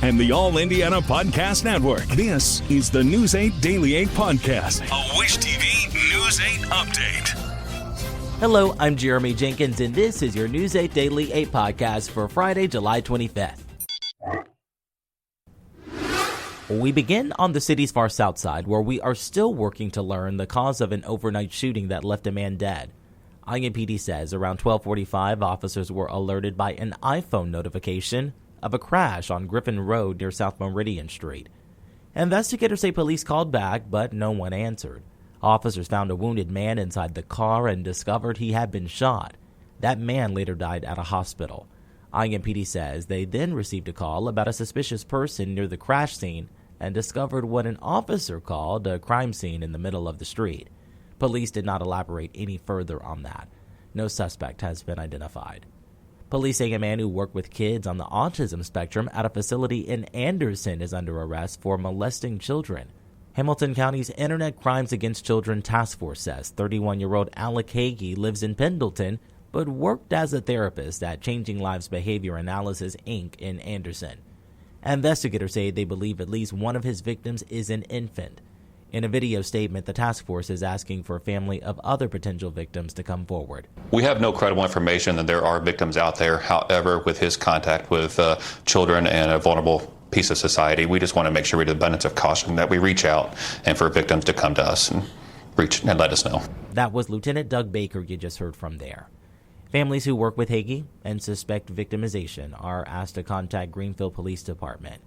and the All Indiana Podcast Network. This is the News 8 Daily 8 Podcast, a Wish TV News 8 update. Hello, I'm Jeremy Jenkins, and this is your News 8 Daily 8 Podcast for Friday, July 25th. We begin on the city's far south side, where we are still working to learn the cause of an overnight shooting that left a man dead. IMPD says around 12:45, officers were alerted by an iPhone notification of a crash on Griffin Road near South Meridian Street. Investigators say police called back, but no one answered. Officers found a wounded man inside the car and discovered he had been shot. That man later died at a hospital. IMPD says they then received a call about a suspicious person near the crash scene and discovered what an officer called a crime scene in the middle of the street. Police did not elaborate any further on that. No suspect has been identified. Police say a man who worked with kids on the autism spectrum at a facility in Anderson is under arrest for molesting children. Hamilton County's Internet Crimes Against Children Task Force says 31-year-old Alec Hagee lives in Pendleton, but worked as a therapist at Changing Lives Behavior Analysis, Inc. in Anderson. Investigators say they believe at least one of his victims is an infant. In a video statement, the task force is asking for a family of other potential victims to come forward. We have no credible information that there are victims out there. However, with his contact with children and a vulnerable piece of society, we just want to make sure with abundance of caution that we reach out and for victims to come to us and reach and let us know. That was Lieutenant Doug Baker you just heard from there. Families who work with Hagee and suspect victimization are asked to contact Greenfield Police Department.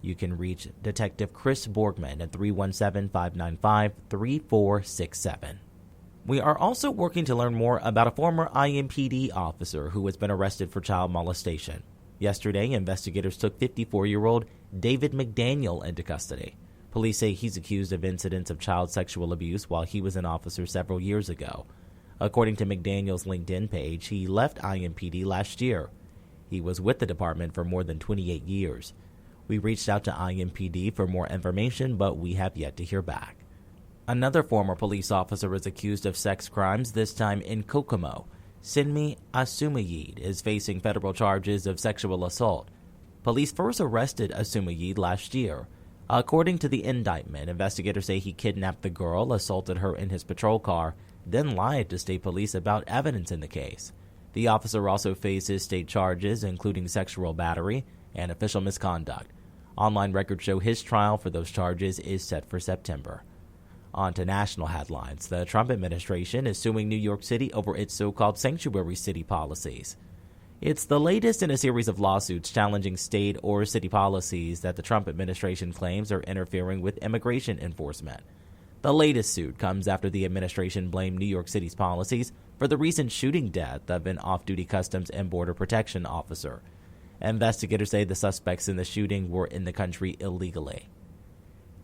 You can reach Detective Chris Borgman at 317-595-3467. We are also working to learn more about a former IMPD officer who has been arrested for child molestation. Yesterday, investigators took 54-year-old David McDaniel into custody. Police say he's accused of incidents of child sexual abuse while he was an officer several years ago. According to McDaniel's LinkedIn page, he left IMPD last year. He was with the department for more than 28 years. We reached out to IMPD for more information, but we have yet to hear back. Another former police officer is accused of sex crimes, this time in Kokomo. Sinmi Asumayid is facing federal charges of sexual assault. Police first arrested Asumayid last year. According to the indictment, investigators say he kidnapped the girl, assaulted her in his patrol car, then lied to state police about evidence in the case. The officer also faces state charges, including sexual battery and official misconduct. Online records show his trial for those charges is set for September. On to national headlines. The Trump administration is suing New York City over its so-called sanctuary city policies. It's the latest in a series of lawsuits challenging state or city policies that the Trump administration claims are interfering with immigration enforcement. The latest suit comes after the administration blamed New York City's policies for the recent shooting death of an off-duty Customs and Border Protection officer. Investigators say the suspects in the shooting were in the country illegally.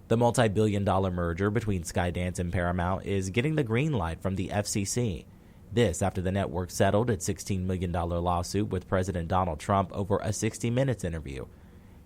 The multi-billion-dollar merger between Skydance and Paramount is getting the green light from the FCC. This after the network settled its $16 million lawsuit with President Donald Trump over a 60 Minutes interview.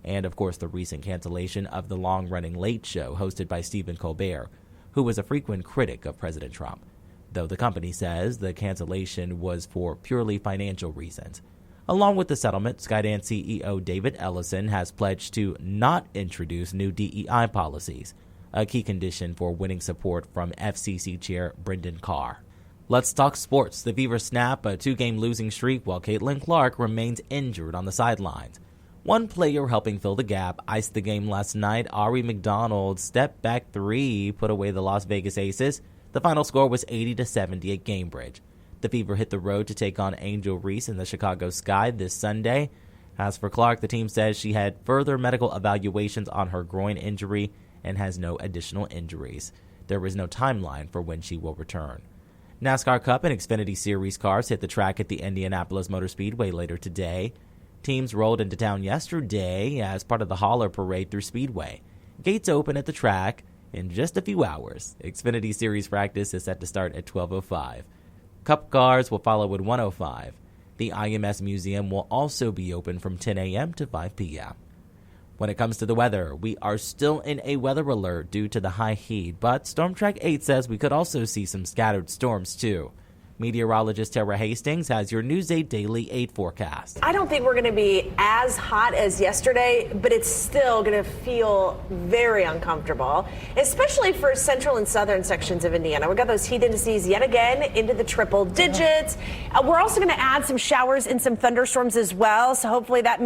And, of course, the recent cancellation of the long-running Late Show hosted by Stephen Colbert, who was a frequent critic of President Trump, though the company says the cancellation was for purely financial reasons. Along with the settlement, Skydance CEO David Ellison has pledged to not introduce new DEI policies, a key condition for winning support from FCC Chair Brendan Carr. Let's talk sports. The Fever snap a 2-game losing streak while Caitlin Clark remains injured on the sidelines. One player helping fill the gap iced the game last night. Ari McDonald's step-back three put away the Las Vegas Aces. The final score was 80-70 at Gamebridge. The Fever hit the road to take on Angel Reese in the Chicago Sky this Sunday. As for Clark, the team says she had further medical evaluations on her groin injury and has no additional injuries. There is no timeline for when she will return. NASCAR Cup and Xfinity Series cars hit the track at the Indianapolis Motor Speedway later today. Teams rolled into town yesterday as part of the hauler parade through Speedway. Gates open at the track in just a few hours. Xfinity Series practice is set to start at 12:05. Cup cars will follow at 1:05. The IMS Museum will also be open from 10 a.m. to 5 p.m. When it comes to the weather, we are still in a weather alert due to the high heat, but Storm Track 8 says we could also see some scattered storms too. Meteorologist Tara Hastings has your News 8 Daily 8 forecast. I don't think we're going to be as hot as yesterday, but it's still going to feel very uncomfortable, especially for central and southern sections of Indiana. We've got those heat indices yet again into the triple digits. We're also going to add some showers and some thunderstorms as well, so hopefully that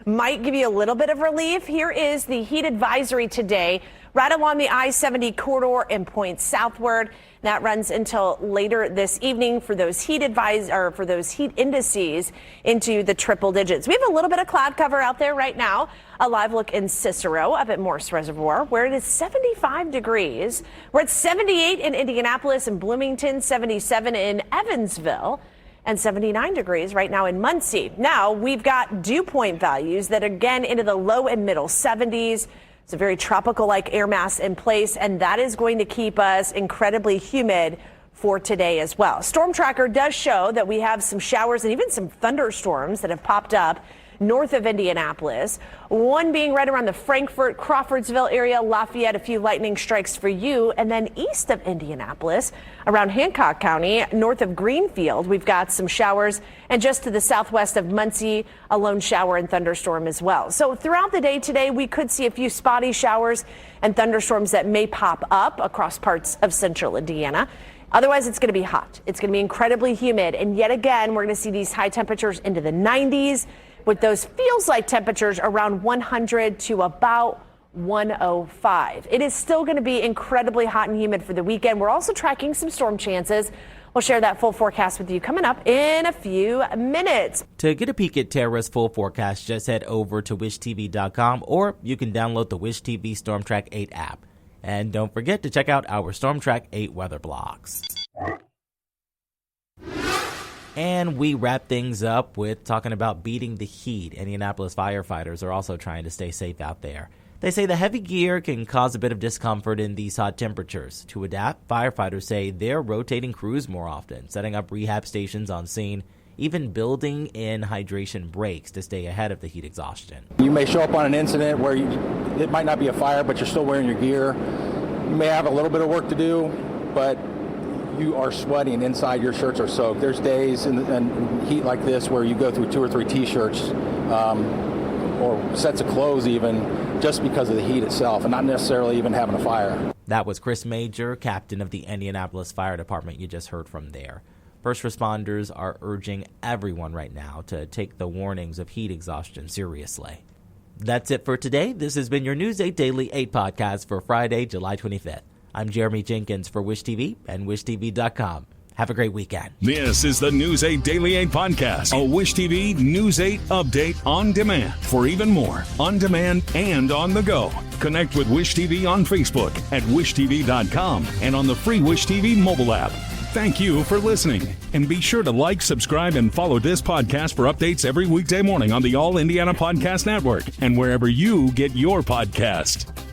might give you a little bit of relief. Here is the heat advisory today, right along the I-70 corridor and points southward. That runs until later this evening for those heat indices into the triple digits. We have a little bit of cloud cover out there right now. A live look in Cicero up at Morse Reservoir, where it is 75 degrees. We're at 78 in Indianapolis and Bloomington, 77 in Evansville, and 79 degrees right now in Muncie. Now we've got dew point values that again into the low and middle 70s. It's a very tropical-like air mass in place, and that is going to keep us incredibly humid for today as well. Storm Tracker does show that we have some showers and even some thunderstorms that have popped up north of Indianapolis. One being right around the Frankfort, Crawfordsville area, Lafayette, a few lightning strikes for you. And then east of Indianapolis, around Hancock County, north of Greenfield, we've got some showers. And just to the southwest of Muncie, a lone shower and thunderstorm as well. So throughout the day today, we could see a few spotty showers and thunderstorms that may pop up across parts of central Indiana. Otherwise, it's going to be hot. It's going to be incredibly humid. And yet again, we're going to see these high temperatures into the 90s. With those feels like temperatures around 100 to about 105. It is still going to be incredibly hot and humid for the weekend. We're also tracking some storm chances. We'll share that full forecast with you coming up in a few minutes. To get a peek at Tara's full forecast, just head over to wishtv.com, or you can download the Wish TV Storm Track 8 app. And don't forget to check out our Storm Track 8 weather blogs. And we wrap things up with talking about beating the heat. Indianapolis firefighters are also trying to stay safe out there. They say the heavy gear can cause a bit of discomfort in these hot temperatures. To adapt, firefighters say they're rotating crews more often, setting up rehab stations on scene, even building in hydration breaks to stay ahead of the heat exhaustion. You may show up on an incident where it might not be a fire, but you're still wearing your gear. You may have a little bit of work to do, but you are sweating inside, your shirts are soaked. There's days in heat like this where you go through 2 or 3 t-shirts or sets of clothes even, just because of the heat itself and not necessarily even having a fire. That was Chris Major, captain of the Indianapolis Fire Department you just heard from there. First responders are urging everyone right now to take the warnings of heat exhaustion seriously. That's it for today. This has been your News 8 Daily 8 podcast for Friday, July 25th. I'm Jeremy Jenkins for Wish TV and WishTV.com. Have a great weekend. This is the News 8 Daily 8 podcast, a Wish TV News 8 update on demand. For even more, on demand and on the go, connect with Wish TV on Facebook at WishTV.com and on the free Wish TV mobile app. Thank you for listening. And be sure to like, subscribe, and follow this podcast for updates every weekday morning on the All Indiana Podcast Network and wherever you get your podcast.